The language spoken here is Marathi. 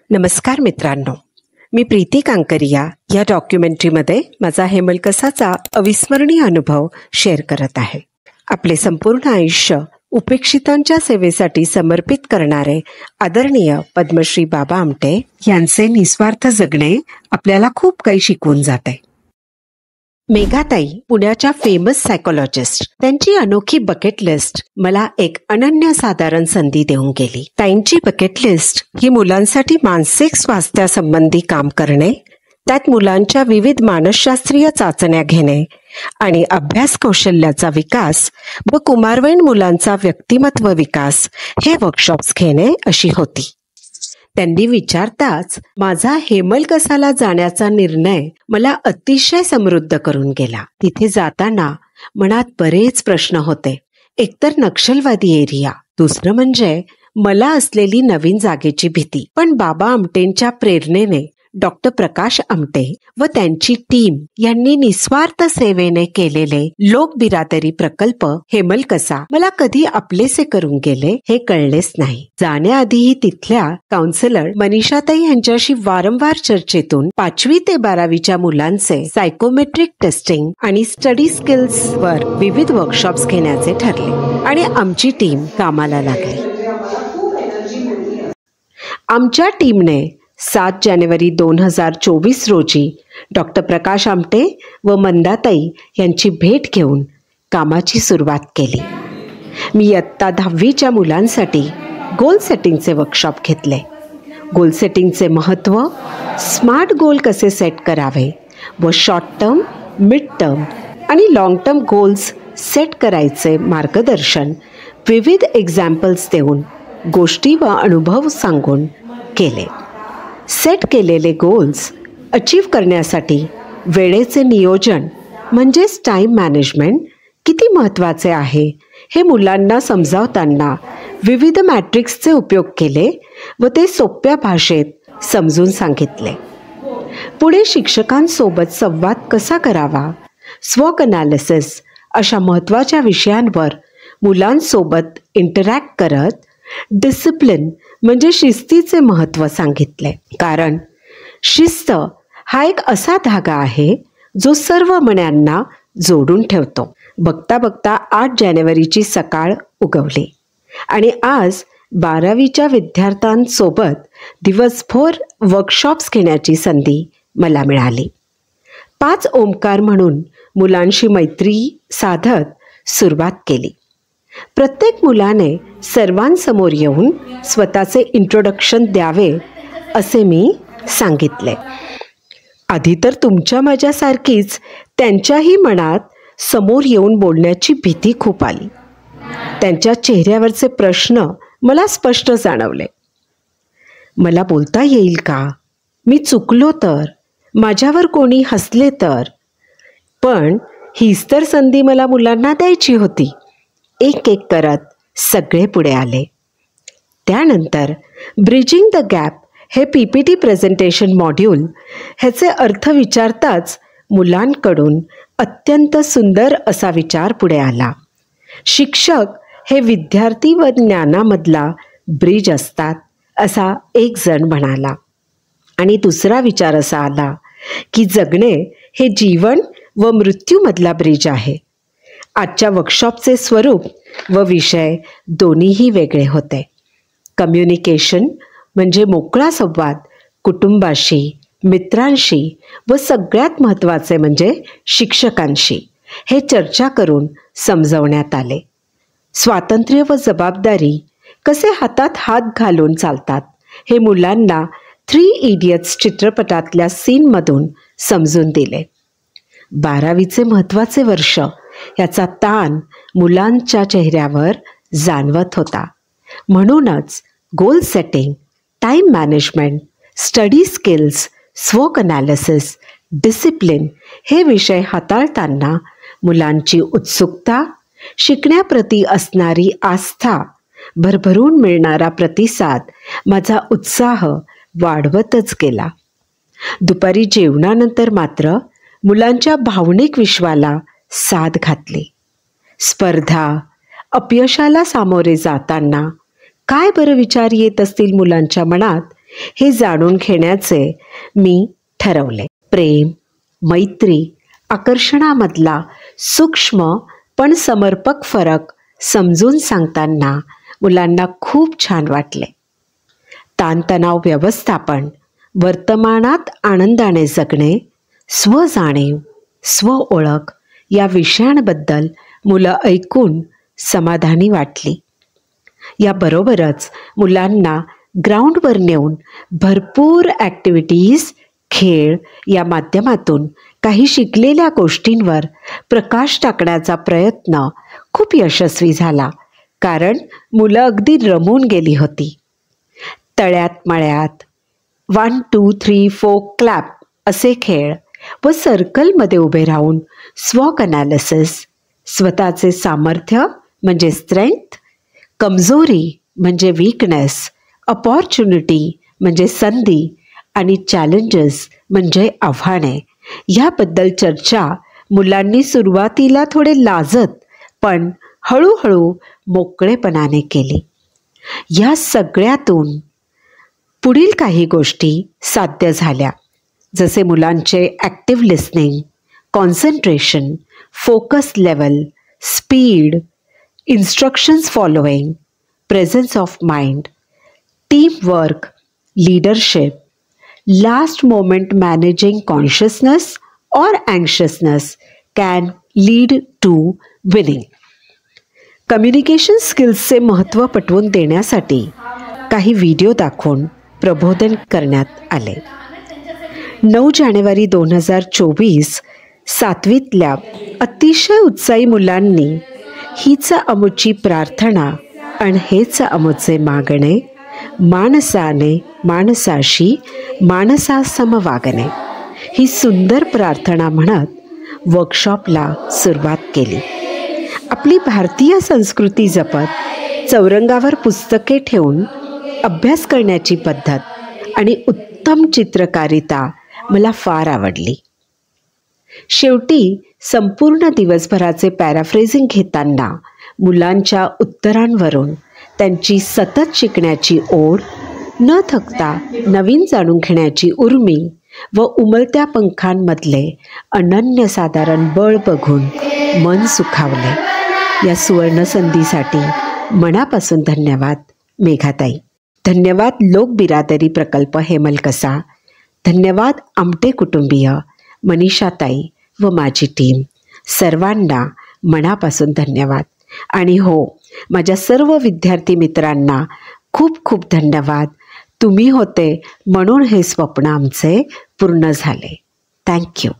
नमस्कार मित्रांनो, मी प्रीती कांकरिया या डॉक्युमेंटरीमध्ये माझा हेमलकसाचा अविस्मरणीय अनुभव शेअर करत आहे. आपले संपूर्ण आयुष्य उपेक्षितांच्या सेवेसाठी समर्पित करणारे आदरणीय पद्मश्री बाबा आमटे यांचे निस्वार्थ जगणे आपल्याला खूप काही शिकवून जाते. मेघाताई पुण्याच्या फेमस सायकोलॉजिस्ट, त्यांची अनोखी बकेट लिस्ट मला एक अनन्यसाधारण संधी देऊन गेली. ताईंची बकेट लिस्ट ही मुलांसाठी मानसिक स्वास्थ्यासंबंधी काम करणे, त्यात मुलांच्या विविध मानसशास्त्रीय चाचण्या घेणे आणि अभ्यास कौशल्याचा विकास व कुमारवयीन मुलांचा व्यक्तिमत्व विकास हे वर्कशॉप्स घेणे अशी होती. त्यांनी विचारताच माझा हेमलकसाला जाण्याचा निर्णय मला अतिशय समृद्ध करून गेला. तिथे जाताना मनात बरेच प्रश्न होते. एकतर नक्षलवादी एरिया, दुसरं म्हणजे मला असलेली नवीन जागेची भीती. पण बाबा आमटेंच्या प्रेरणेने डॉक्टर प्रकाश आमटे व त्यांची टीम यांनी निस्वार्थ सेवेने केलेले लोक बिरादरी प्रकल्प हेमलकसा मला कधी आपलेसे करून गेले हे कळलेच नाही. जाण्याआधीही तिथल्या काउन्सिलर मनीषाताई यांच्याशी वारंवार चर्चेतून 5वी ते 12वीच्या मुलांचे सायकोमेट्रिक टेस्टिंग आणि स्टडी स्किल्स वर विविध वर्कशॉप्स घेण्याचे ठरले आणि आमची टीम कामाला लागली. आमच्या टीमने 7 जानेवारी 2024 रोजी डॉक्टर प्रकाश आमटे व मंदाताई यांची भेट घेऊन कामाची सुरुवात केली. मी इयत्ता 10वीच्या मुलांसाठी गोल सेटिंगचे वर्कशॉप घेतले. गोल सेटिंगचे महत्त्व, स्मार्ट गोल कसे सेट करावे व शॉर्ट टर्म, मिड टर्म आणि लॉंग टर्म गोल्स सेट करायचे मार्गदर्शन विविध एक्झाम्पल्स देऊन, गोष्टी व अनुभव सांगून केले. सेट केलेले गोल्स अचीव्ह करण्यासाठी वेळेचे नियोजन म्हणजेच टाईम मॅनेजमेंट किती महत्त्वाचे आहे हे मुलांना समजावताना विविध मॅट्रिक्सचे उपयोग केले व ते सोप्या भाषेत समजून सांगितले. पुढे शिक्षकांसोबत संवाद कसा करावा, स्वॉक अनालिसिस अशा महत्त्वाच्या विषयांवर मुलांसोबत इंटरॅक्ट करत डिसिप्लिन म्हणजे शिस्तीचे महत्त्व सांगितले. कारण शिस्त हा एक असा धागा आहे जो सर्व मण्यांना जोडून ठेवतो. बघता बघता 8 जानेवारीची सकाळ उगवली आणि आज 12वीच्या विद्यार्थ्यांसोबत दिवसभर वर्कशॉप्स घेण्याची संधी मला मिळाली. 5 ओंकार म्हणून मुलांशी मैत्री साधत सुरुवात केली. प्रत्येक मुलाने सर्वांसमोर येऊन स्वतःचे इंट्रोडक्शन द्यावे असे मी सांगितले. आधी तर तुमच्या माझ्यासारखीच त्यांच्याही मनात समोर येऊन बोलण्याची भीती खूप आली. त्यांच्या चेहऱ्यावरचे प्रश्न मला स्पष्ट जाणवले. मला बोलता येईल का? मी चुकलो तर? माझ्यावर कोणी हसले तर? पण हीच तर संधी मला मुलांना द्यायची होती. एक एक करत सगळे पुढे आले. त्यानंतर ब्रिजिंग द गॅप हे PPT प्रेझेंटेशन मॉड्यूल ह्याचे अर्थ विचारताच मुलांकडून अत्यंत सुंदर असा विचार पुढे आला. शिक्षक हे विद्यार्थी व ज्ञानामधला ब्रिज असतात असा एक जण म्हणाला आणि दुसरा विचार असा आला की जगणे हे जीवन व मृत्यूमधला ब्रिज आहे. आजच्या वर्कशॉपचे स्वरूप व विषय दोन्हीही वेगळे होते. कम्युनिकेशन म्हणजे मोकळा संवाद कुटुंबाशी, मित्रांशी व सगळ्यात महत्त्वाचे म्हणजे शिक्षकांशी हे चर्चा करून समजवण्यात आले. स्वातंत्र्य व जबाबदारी कसे हातात हात घालून चालतात हे मुलांना 3 इडियट्स चित्रपटातल्या सीनमधून समजून दिले. 12वीचे महत्त्वाचे वर्ष याचा ताण मुलांच्या चेहऱ्यावर जाणवत होता. म्हणूनच goal setting, time management, study skills, स्वॉक अनालिसिस, डिसिप्लिन हे विषय हाताळताना मुलांची उत्सुकता, शिकण्याप्रती असणारी आस्था, भरभरून मिळणारा प्रतिसाद माझा उत्साह वाढवतच गेला. दुपारी जेवणानंतर मात्र मुलांच्या भावनिक विश्वाला साद घातली. स्पर्धा, अपयशाला सामोरे जाताना काय बरं विचार येत असतील मुलांच्या मनात हे जाणून घेण्याचे मी ठरवले. प्रेम, मैत्री, आकर्षणामधला सूक्ष्म पण समर्पक फरक समजून सांगताना मुलांना खूप छान वाटले. ताणतणाव व्यवस्थापन, वर्तमानात आनंदाने जगणे, स्वजाणीव, स्वओळख या विषयांबद्दल मुलं ऐकून समाधानी वाटली. याबरोबरच मुलांना ग्राउंडवर नेऊन भरपूर ॲक्टिव्हिटीज, खेळ या माध्यमातून काही शिकलेल्या गोष्टींवर प्रकाश टाकण्याचा प्रयत्न खूप यशस्वी झाला. कारण मुलं अगदी रमून गेली होती. तळ्यात मळ्यात, 1 2 3 4 क्लॅप असे खेळ व सर्कलमध्ये उभे राहून स्वॉक ॲनालिसिस, स्वतःचे सामर्थ्य म्हणजे स्ट्रेंथ, कमजोरी म्हणजे वीकनेस, अपॉर्च्युनिटी म्हणजे संधी आणि चॅलेंजेस म्हणजे आव्हाने याबद्दल चर्चा मुलांनी सुरुवातीला थोडे लाजत पण हळूहळू मोकळेपणाने केली. या सगळ्यातून पुढील काही गोष्टी साध्य झाल्या, जसे मुलांचे active listening, concentration, focus level, speed, instructions following, presence of mind, team work, leadership, last moment managing consciousness और anxiousness can lead to winning. Communication स्किल्सचे महत्त्व पटवून देण्यासाठी काही व्हिडिओ दाखवून प्रबोधन करण्यात आले. 9 जानेवारी 2024 7वीतल्या अतिशय उत्साही मुलांनी हीच अमुची प्रार्थना आणि हेच अमुचे मागणे, माणसाने माणसाशी माणसासम वागणे ही सुंदर प्रार्थना म्हणत वर्कशॉपला सुरुवात केली. आपली भारतीय संस्कृती जपत चौरंगावर पुस्तके ठेवून अभ्यास करण्याची पद्धत आणि उत्तम चित्रकारिता मला फार आवडली. शेवटी संपूर्ण दिवसभराचे पॅराफ्रेझिंग घेताना मुलांच्या उत्तरांवरून त्यांची सतत शिकण्याची ओढ, न थकता नवीन जाणून घेण्याची उर्मी व उमलत्या पंखांमधले अनन्यसाधारण बळ बघून मन सुखावले. या सुवर्ण संधीसाठी मनापासून धन्यवाद मेघाताई. धन्यवाद लोक बिरादरी प्रकल्प हेमलकसा. धन्यवाद आमटे कुटुंबीय, मनीषाताई व माझी टीम. सर्वांना मनापासून धन्यवाद. आणि हो, माझ्या सर्व विद्यार्थी मित्रांना खूप खूप धन्यवाद. तुम्ही होते म्हणून हे स्वप्न आमचे पूर्ण झाले. थँक्यू.